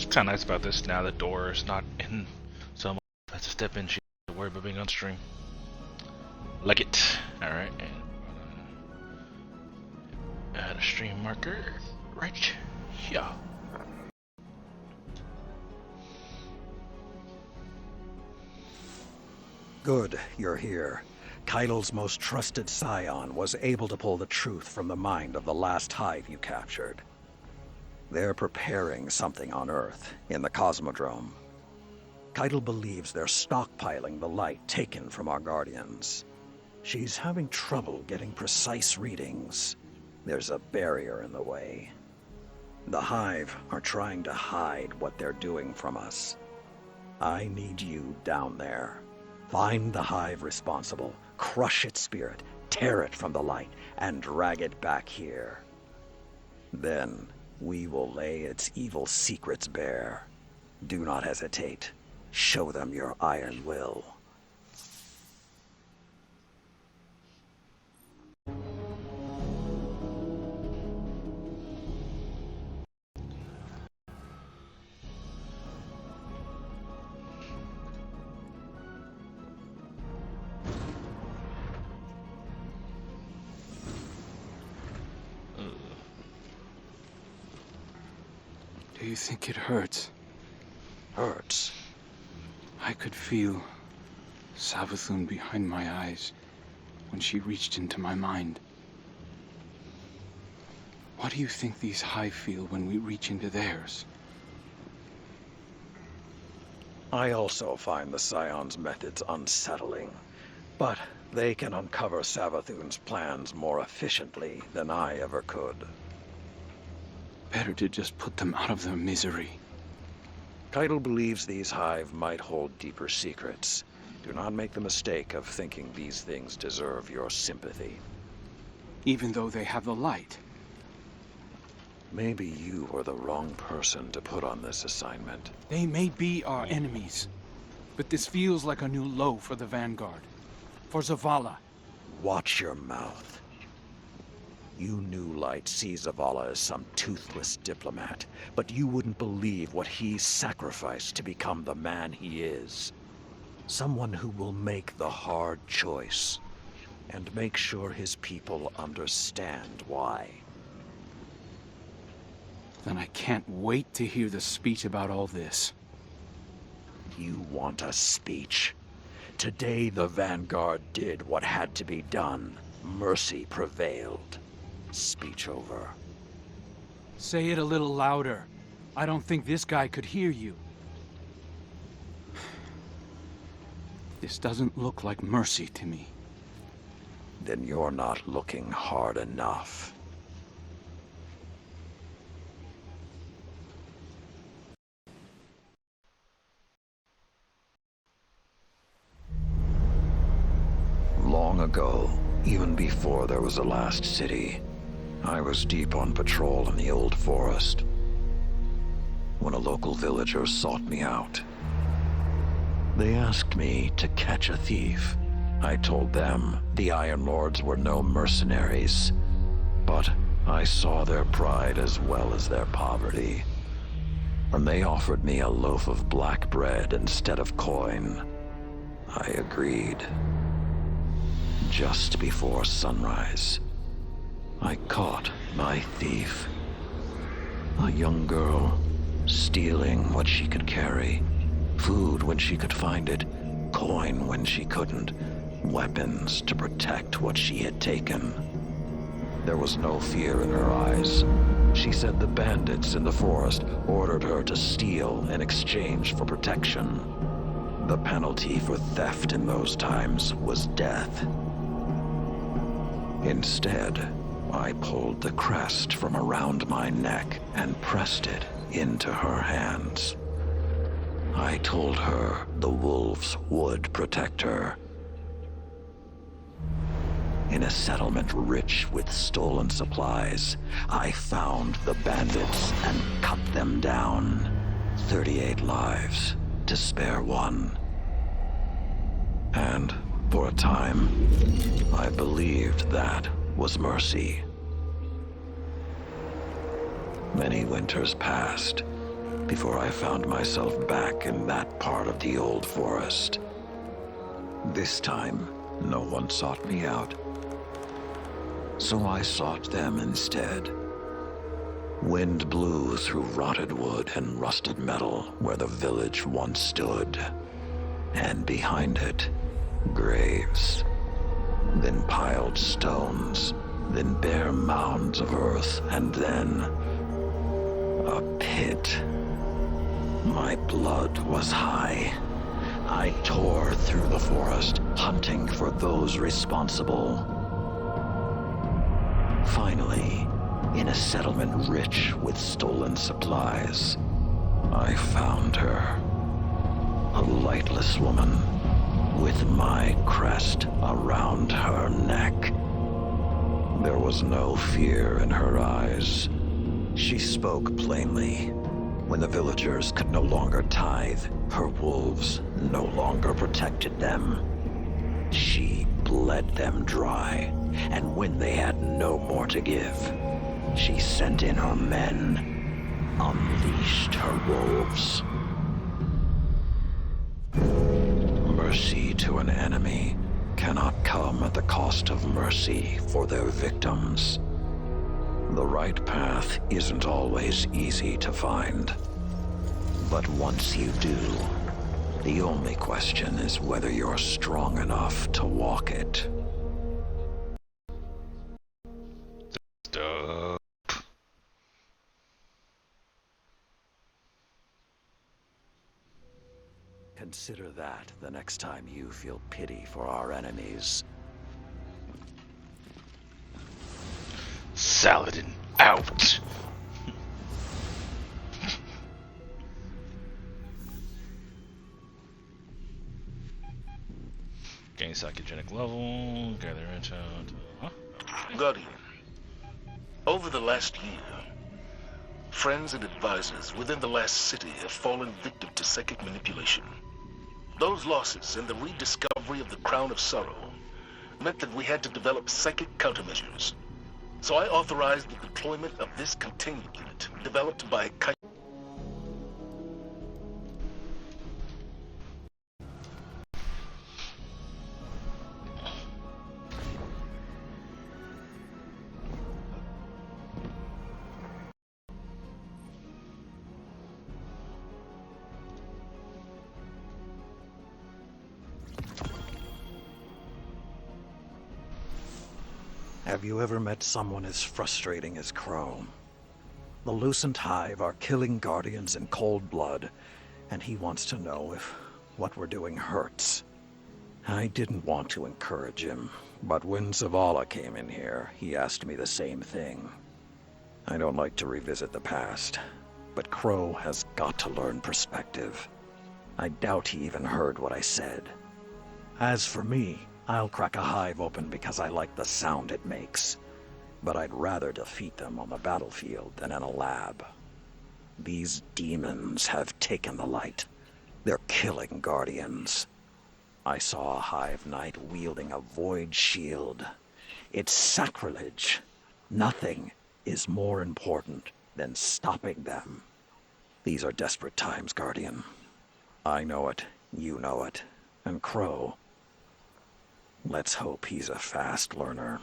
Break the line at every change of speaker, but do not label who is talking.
Kind of nice about this now. The door is not in, so that's a step in. She doesn't have to worry about being on stream. Like it. All right. And add a stream marker right here.
Good, you're here. Keidel's most trusted scion was able to pull the truth from the mind of the last hive you captured. They're preparing something on Earth, in the Cosmodrome. Keidel believes they're stockpiling the light taken from our Guardians. She's having trouble getting precise readings. There's a barrier in the way. The Hive are trying to hide what they're doing from us. I need you down there. Find the Hive responsible, crush its spirit, tear it from the light, and drag it back here. Then, we will lay its evil secrets bare. Do not hesitate. Show them your iron will.
Do you think it hurts?
Hurts?
I could feel Savathun behind my eyes when she reached into my mind. What do you think these Hive feel when we reach into theirs?
I also find the Scion's methods unsettling, but they can uncover Savathun's plans more efficiently than I ever could.
Better to just put them out of their misery.
Keidel believes these Hive might hold deeper secrets. Do not make the mistake of thinking these things deserve your sympathy.
Even though they have the light.
Maybe you are the wrong person to put on this assignment.
They may be our enemies, but this feels like a new low for the Vanguard. For Zavala.
Watch your mouth. You New Light see Zavala as some toothless diplomat, but you wouldn't believe what he's sacrificed to become the man he is. Someone who will make the hard choice, and make sure his people understand why.
Then I can't wait to hear the speech about all this.
You want a speech? Today the Vanguard did what had to be done. Mercy prevailed. Speech over.
Say it a little louder. I don't think this guy could hear you. This doesn't look like mercy to me.
Then you're not looking hard enough. Long ago, even before there was a last city, I was deep on patrol in the old forest when a local villager sought me out. They asked me to catch a thief. I told them the Iron Lords were no mercenaries, but I saw their pride as well as their poverty. And they offered me a loaf of black bread instead of coin. I agreed. Just before sunrise, I caught my thief. A young girl, stealing what she could carry. Food when she could find it, coin when she couldn't, weapons to protect what she had taken. There was no fear in her eyes. She said the bandits in the forest ordered her to steal in exchange for protection. The penalty for theft in those times was death. Instead, I pulled the crest from around my neck and pressed it into her hands. I told her the wolves would protect her. In a settlement rich with stolen supplies, I found the bandits and cut them down. 38 lives to spare one. And for a time, I believed that was mercy. Many winters passed, before I found myself back in that part of the old forest. This time, no one sought me out. So I sought them instead. Wind blew through rotted wood and rusted metal where the village once stood. And behind it, graves. Then piled stones, then bare mounds of earth, and then a pit. My blood was high. I tore through the forest, hunting for those responsible. Finally, in a settlement rich with stolen supplies, I found her. A lightless woman, with my crest around her neck. There was no fear in her eyes. She spoke plainly. When the villagers could no longer tithe, her wolves no longer protected them. She bled them dry, and when they had no more to give, she sent in her men, unleashed her wolves. Mercy to an enemy cannot come at the cost of mercy for their victims. The right path isn't always easy to find. But once you do, the only question is whether you're strong enough to walk it.
Dope.
Consider that the next time you feel pity for our enemies.
Saladin out. Gain psychogenic level, gather intel. Huh?
Guardian, over the last year, friends and advisors within the last city have fallen victim to psychic manipulation. Those losses and the rediscovery of the Crown of Sorrow meant that we had to develop psychic countermeasures. So I authorized the deployment of this containment unit, developed by
Have you ever met someone as frustrating as Crow? The Lucent Hive are killing Guardians in cold blood, and he wants to know if what we're doing hurts. I didn't want to encourage him, but when Zavala came in here, he asked me the same thing. I don't like to revisit the past, but Crow has got to learn perspective. I doubt he even heard what I said. As for me, I'll crack a hive open because I like the sound it makes. But I'd rather defeat them on the battlefield than in a lab. These demons have taken the light. They're killing Guardians. I saw a Hive Knight wielding a void shield. It's sacrilege. Nothing is more important than stopping them. These are desperate times, Guardian. I know it, you know it, and Crow. Let's hope he's a fast learner.